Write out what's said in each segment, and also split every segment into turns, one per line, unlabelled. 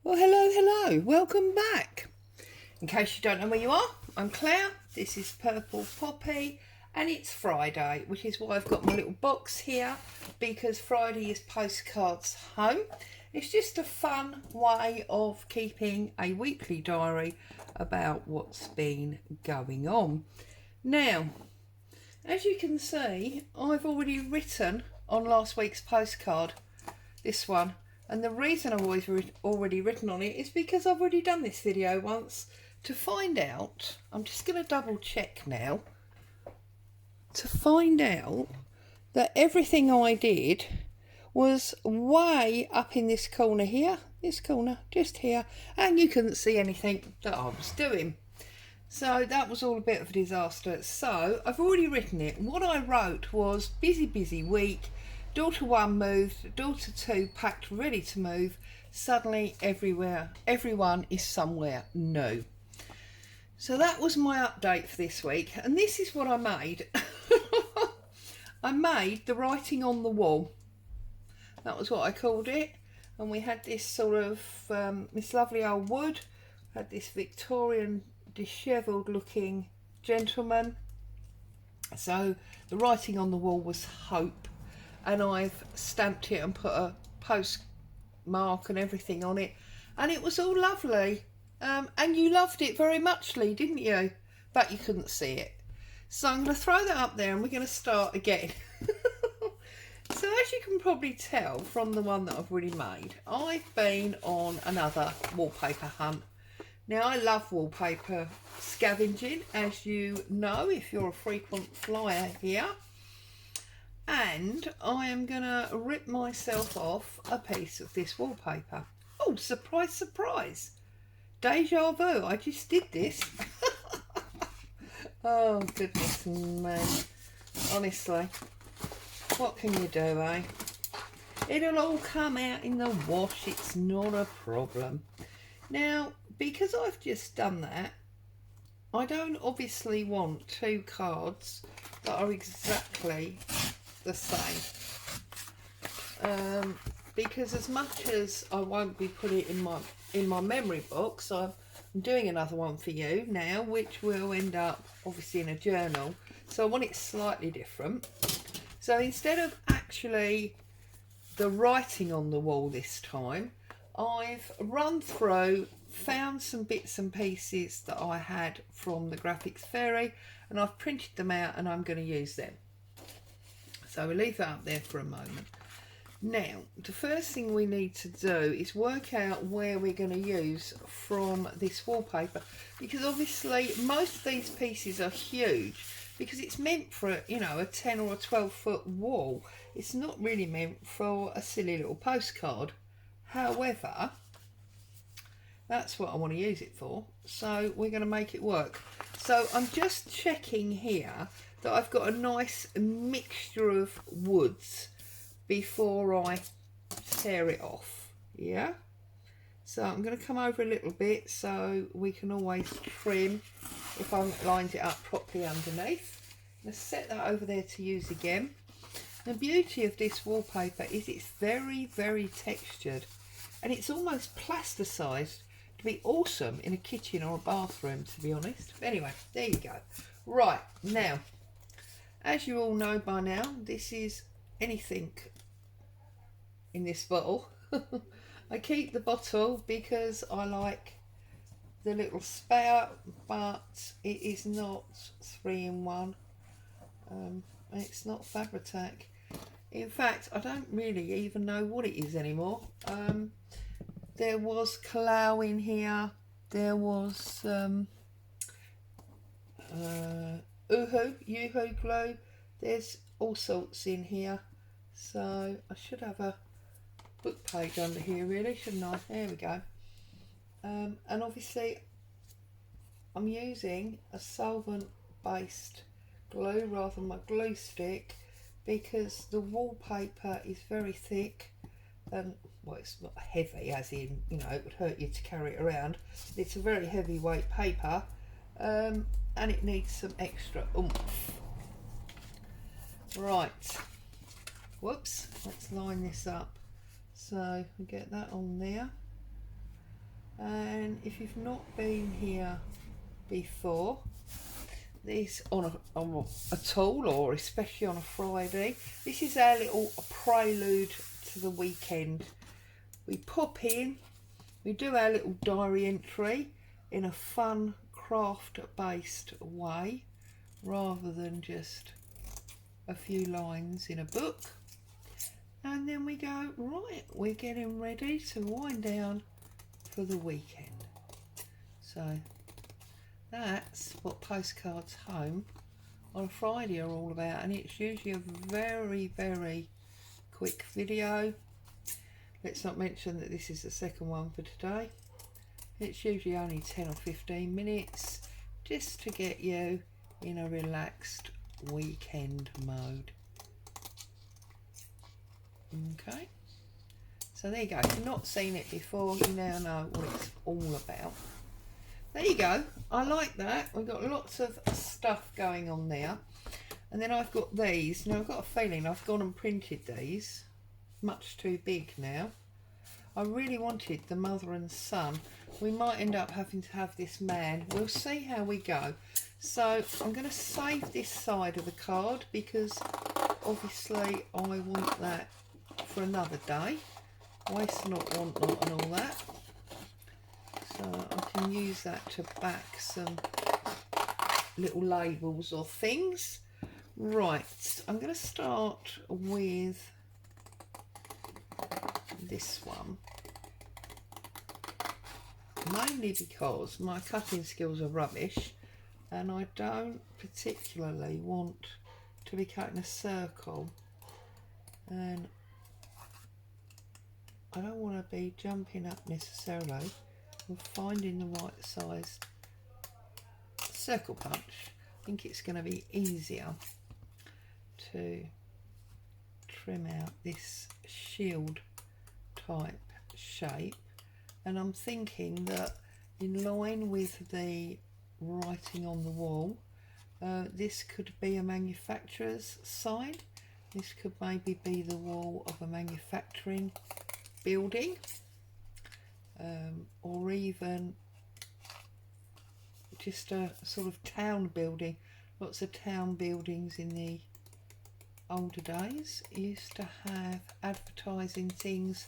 Well, hello, welcome back. In case you don't know where you are, I'm Claire, this is Purple Poppy, and it's Friday, which is why I've got my little box here, because Friday is Postcards Home. It's just a fun way of keeping a weekly diary about what's been going on. Now, as you can see, I've already written on last week's postcard, this one. And the reason I've already written on it is because I've already done this video once to find out. I'm just going to double check now to find out that everything I did was way up in this corner here, just here, and you couldn't see anything that I was doing. So that was all a bit of a disaster. So I've already written it. What I wrote was busy week. Daughter 1 moved, daughter 2 packed, ready to move. Suddenly everyone is somewhere new. So that was my update for this week, and this is what I made. I made the writing on the wall. That was what I called it. And we had this sort of, this lovely old wood. Had this Victorian dishevelled looking gentleman. So the writing on the wall was hope. And I've stamped it and put a postmark and everything on it, and it was all lovely. And you loved it very muchly, didn't you? But you couldn't see it. So I'm going to throw that up there and we're going to start again. So as you can probably tell from the one that I've already made, I've been on another wallpaper hunt. Now I love wallpaper scavenging, as you know if you're a frequent flyer here. And I am going to rip myself off a piece of this wallpaper. Oh, surprise. Deja vu, I just did this. Oh, goodness me. Honestly, what can you do, eh? It'll all come out in the wash, it's not a problem. Now, because I've just done that, I don't obviously want two cards that are exactly the same, because as much as I won't be putting it in my memory box, I'm doing another one for you now, which will end up obviously in a journal, so I want it slightly different. So instead of actually the writing on the wall this time, I've run through, found some bits and pieces that I had from the Graphics Fairy, and I've printed them out and I'm going to use them. So we'll leave that up there for a moment. Now, the first thing we need to do is work out where we're going to use from this wallpaper, because obviously most of these pieces are huge, because it's meant for, you know, a 10 or a 12-foot wall. It's not really meant for a silly little postcard. However, that's what I want to use it for, so we're going to make it work. So I'm just checking here that I've got a nice mixture of woods before I tear it off. Yeah, so I'm going to come over a little bit so we can always trim if I lined it up properly underneath. Let's set that over there to use again. The beauty of this wallpaper is it's very textured, and it's almost plasticized to be awesome in a kitchen or a bathroom, to be honest. Anyway, there you go. Right, now, as you all know by now, this is anything in this bottle. I keep the bottle because I like the little spout, but it is not 3-in-1. It's not Fabri-Tac. In fact, I don't really even know what it is anymore. There was Kalau in here. There was Yoo-hoo glue. There's all sorts in here. So I should have a book page under here, really, shouldn't I? There we go. And obviously I'm using a solvent based glue rather than my glue stick, because the wallpaper is very thick and, well, it's not heavy as in, you know, it would hurt you to carry it around. It's a very heavyweight paper, and it needs some extra oomph. Right, whoops, let's line this up so we get that on there. if you've not been here before, this on at all, or especially on a Friday, this is our little prelude to the weekend. We pop in, we do our little diary entry in a fun craft based way rather than just a few lines in a book, and then we go, right, we're getting ready to wind down for the weekend. So that's what postcards home on a Friday are all about, and it's usually a very, very quick video. Let's not mention that this is the second one for today. It's usually only 10 or 15 minutes just to get you in a relaxed weekend mode. Okay, so there you go. If you've not seen it before, you now know what it's all about. There you go. I like that. We've got lots of stuff going on there. And then I've got these. Now I've got a feeling I've gone and printed these. Much too big now. I really wanted the mother and son. We might end up having to have this man. We'll see how we go. So I'm going to save this side of the card because obviously I want that for another day. Waste not, want not, and all that. So I can use that to back some little labels or things. Right, I'm going to start with this one. Mainly because my cutting skills are rubbish and I don't particularly want to be cutting a circle, and I don't want to be jumping up necessarily and finding the right size circle punch. I think it's going to be easier to trim out this shield type shape, and I'm thinking that in line with the writing on the wall, this could be a manufacturer's sign. This could maybe be the wall of a manufacturing building, or even just a sort of town building. Lots of town buildings in the older days used to have advertising things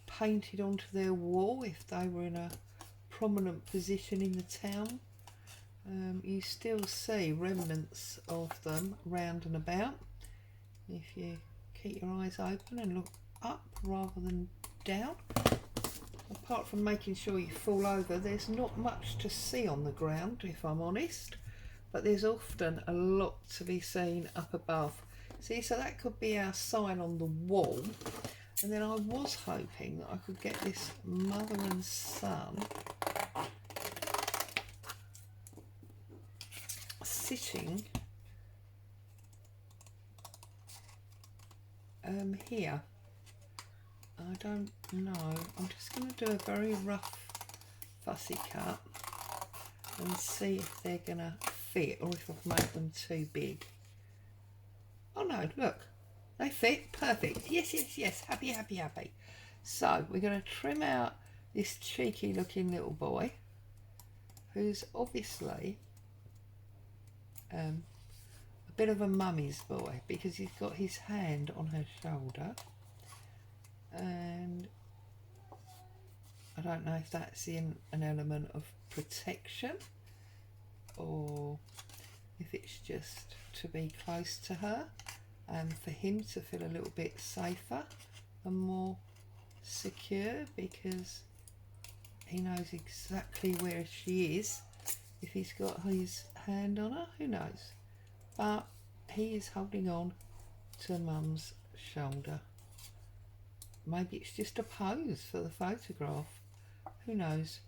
painted onto their wall if they were in a prominent position in the town. You still see remnants of them round and about if you keep your eyes open and look up rather than down. Apart from making sure you fall over, there's not much to see on the ground, if I'm honest, but there's often a lot to be seen up above. See, so that could be our sign on the wall. And then I was hoping that I could get this mother and son sitting here. I don't know. I'm just going to do a very rough fussy cut and see if they're going to fit or if I've made them too big. Oh no, look. They fit. Perfect. Yes, yes, yes. Happy, happy, happy. So we're going to trim out this cheeky looking little boy who's obviously a bit of a mummy's boy because he's got his hand on her shoulder, and I don't know if that's in an element of protection or if it's just to be close to her and for him to feel a little bit safer and more secure because he knows exactly where she is if he's got his hand on her. Who knows? But he is holding on to Mum's shoulder. Maybe it's just a pose for the photograph. Who knows?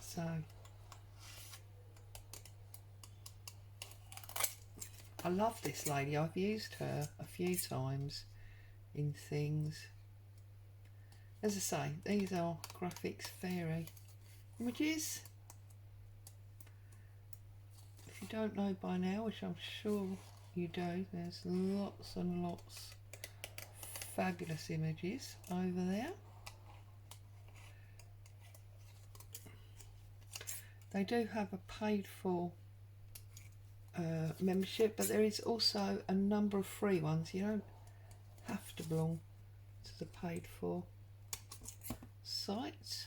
So I love this lady. I've used her a few times in things. As I say, these are graphics fairy images. If you don't know by now, which I'm sure you do, there's lots and lots of fabulous images over there. They do have a paid for membership, but there is also a number of free ones. You don't have to belong to the paid for site.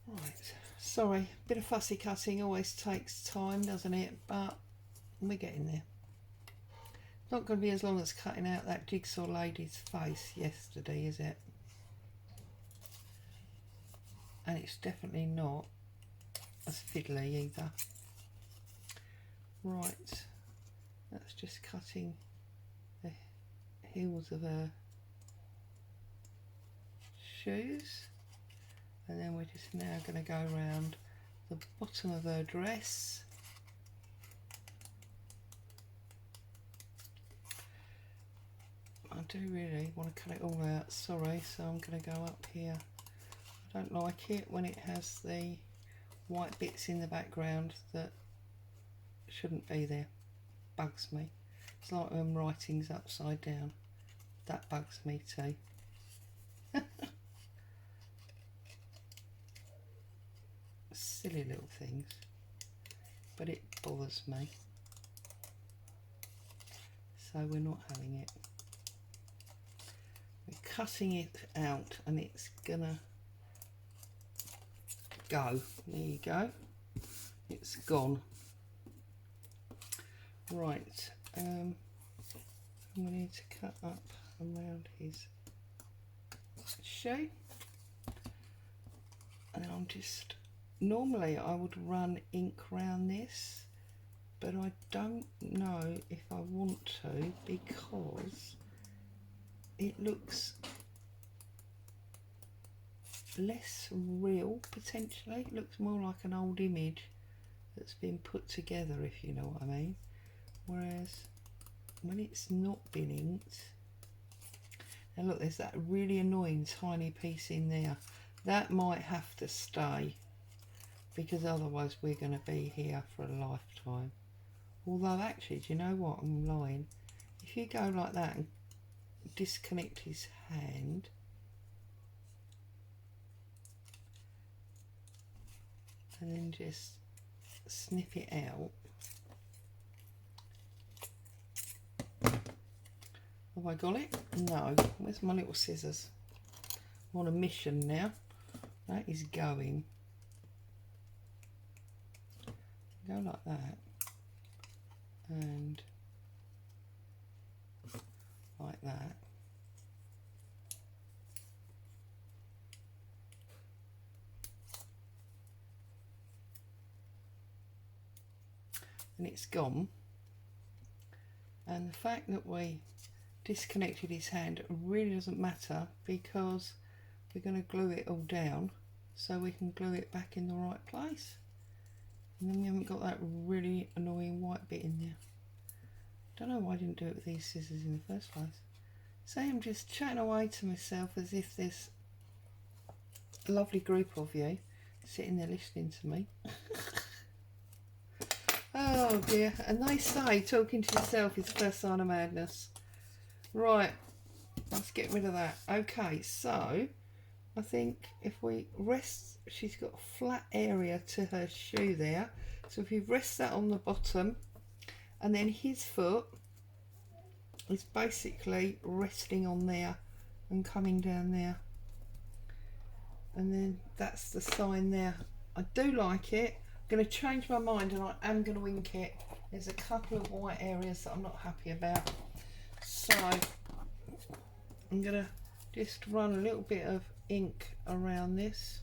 Right, sorry, bit of fussy cutting always takes time, doesn't it? But we're getting there. Not going to be as long as cutting out that jigsaw lady's face yesterday, is it? And it's definitely not as fiddly either. Right, that's just cutting the heels of her shoes, and then we're just now going to go around the bottom of her dress. I do really want to cut it all out, sorry, so I'm going to go up here. I don't like it when it has the white bits in the background that shouldn't be there. Bugs me. It's like when writing's upside down. That bugs me too. Silly little things, but it bothers me. So we're not having it. We're cutting it out and it's gonna go. There you go. It's gone. Right. We need to cut up around his shoe. And I'm just, normally I would run ink around this, but I don't know if I want to because it looks less real potentially. It looks more like an old image that's been put together, if you know what I mean. Whereas when it's not been inked, and look, there's that really annoying tiny piece in there. That might have to stay because otherwise we're going to be here for a lifetime. Although actually, do you know what? I'm lying. If you go like that and disconnect his hand, and then just snip it out. Have I got it? No. Where's my little scissors? I'm on a mission now. That is going. Go like that. And like that. And it's gone. And the fact that we disconnected his hand really doesn't matter because we're going to glue it all down so we can glue it back in the right place. And then we haven't got that really annoying white bit in there. Don't know why I didn't do it with these scissors in the first place. So I'm just chatting away to myself as if there's a lovely group of you sitting there listening to me. Oh dear, and they say talking to yourself is the first sign of madness. Right, let's get rid of that. Okay, so I think if we rest, she's got a flat area to her shoe there. So if you rest that on the bottom, and then his foot is basically resting on there and coming down there. And then that's the sign there. I do like it. I'm going to change my mind and I am going to ink it. There's a couple of white areas that I'm not happy about. So I'm going to just run a little bit of ink around this.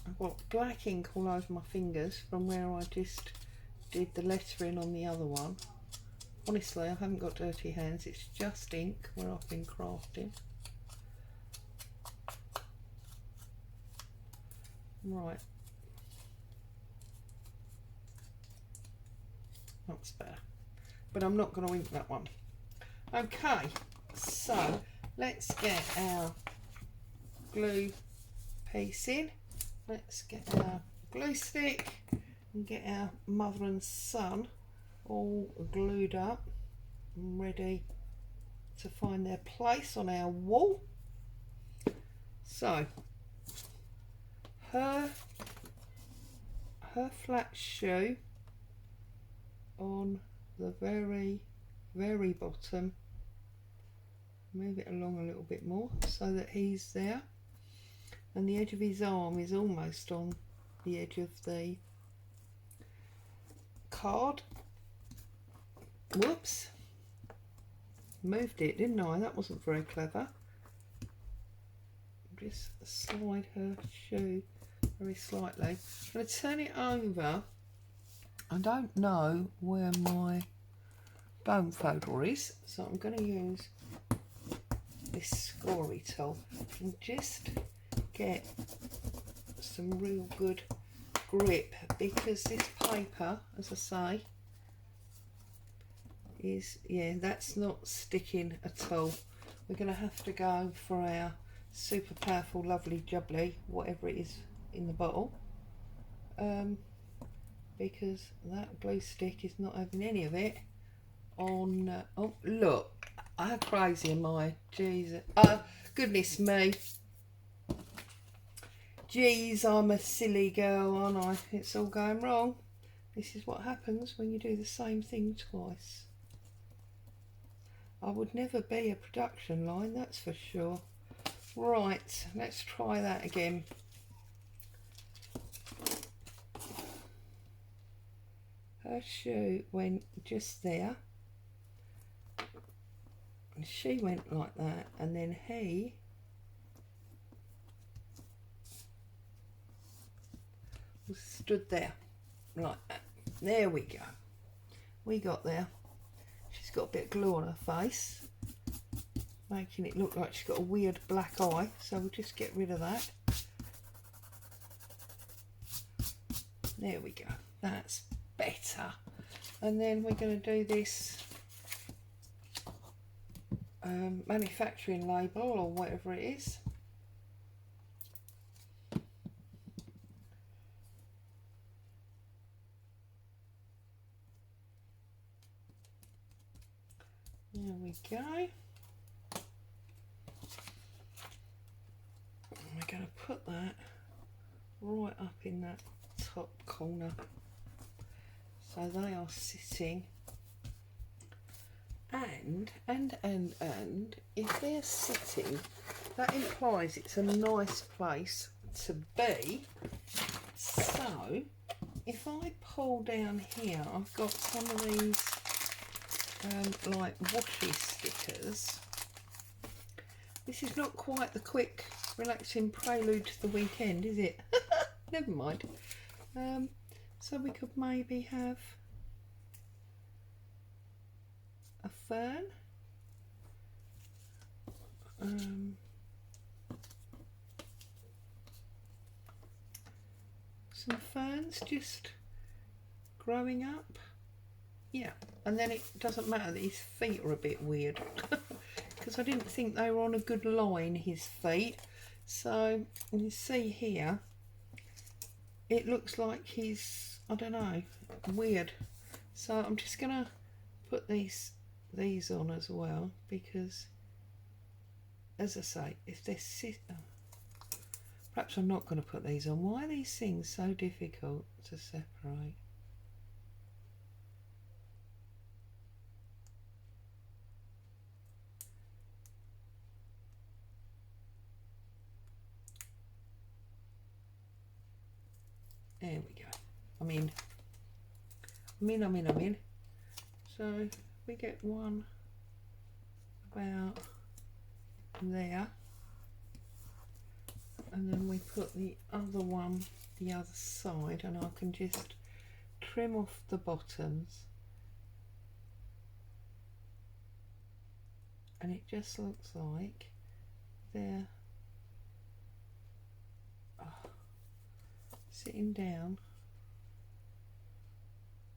I've got black ink all over my fingers from where I just did the lettering on the other one. Honestly, I haven't got dirty hands, it's just ink where I've been crafting. Right. That's better. But I'm not going to ink that one. Okay, so let's get our glue piece in. Let's get our glue stick and get our mother and son all glued up and ready to find their place on our wall. So her flat shoe on the very bottom. Move it along a little bit more so that he's there, and the edge of his arm is almost on the edge of the card. Whoops, moved it, didn't I? That wasn't very clever. Just slide her shoe very slightly. I'm going to turn it over. I don't know where my bone folder is, so I'm going to use this scory tool and just get some real good grip, because this paper, as I say, is, yeah, that's not sticking at all. We're going to have to go for our super powerful lovely jubbly, whatever it is in the bottle, because that glue stick is not having any of it on. Oh look, how crazy am I? Jesus, goodness me, geez, I'm a silly girl, aren't I? It's all going wrong. This is what happens when you do the same thing twice. I would never be a production line, that's for sure. Right, let's try that again. Her shoe went just there, and she went like that, and then he was stood there like that. There we go. We got there. She's got a bit of glue on her face, making it look like she's got a weird black eye, so we'll just get rid of that. There we go, that's better. And then we're going to do this manufacturing label or whatever it is. There we go. We're going to put that right up in that top corner, so they are sitting, and if they're sitting, that implies it's a nice place to be. So if I pull down here, I've got some of these like washi stickers. This is not quite the quick relaxing prelude to the weekend, is it? Never mind. So we could maybe have a fern, some ferns just growing up, yeah, and then it doesn't matter that his feet are a bit weird because I didn't think they were on a good line, his feet. So you see here, it looks like he's, I don't know, weird. So I'm just gonna put these on as well, because as I say, if they're perhaps I'm not going to put these on. Why are these things so difficult to separate? There we go. I'm in. So we get one about there, and then we put the other one the other side, and I can just trim off the bottoms, and it just looks like they're sitting down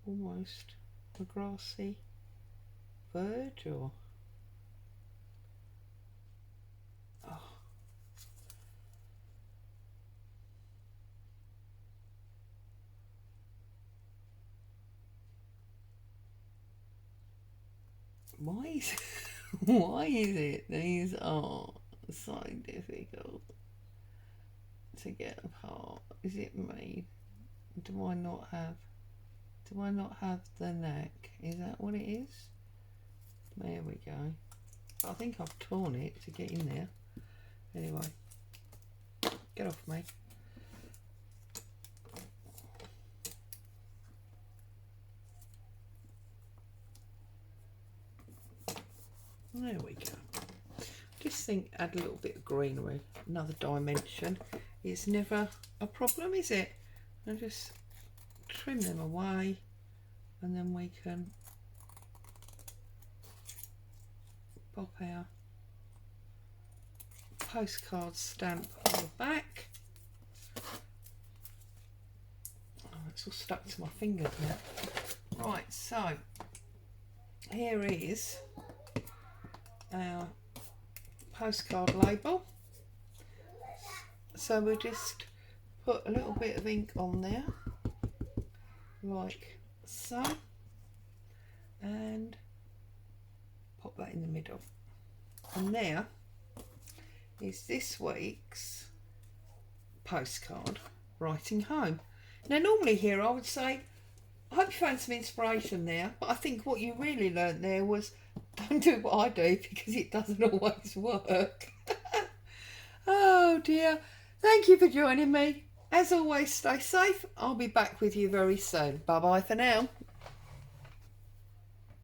almost a grassy verge, or why is it these are so difficult to get apart? Is it me? Do I not have the neck? Is that what it is? There we go. I think I've torn it to get in there. Anyway, get off me. There we go. Just think, add a little bit of greenery, another dimension. It's never a problem, is it? And just trim them away, and then we can pop our postcard stamp on the back. Oh, it's all stuck to my fingers now. Right, so here is our postcard label. So we'll just put a little bit of ink on there, like so, and pop that in the middle. And there is this week's postcard, Writing Home. Now normally here I would say, I hope you found some inspiration there, but I think what you really learnt there was don't do what I do, because it doesn't always work. Oh dear. Thank you for joining me. As always, stay safe. I'll be back with you very soon. Bye bye for now.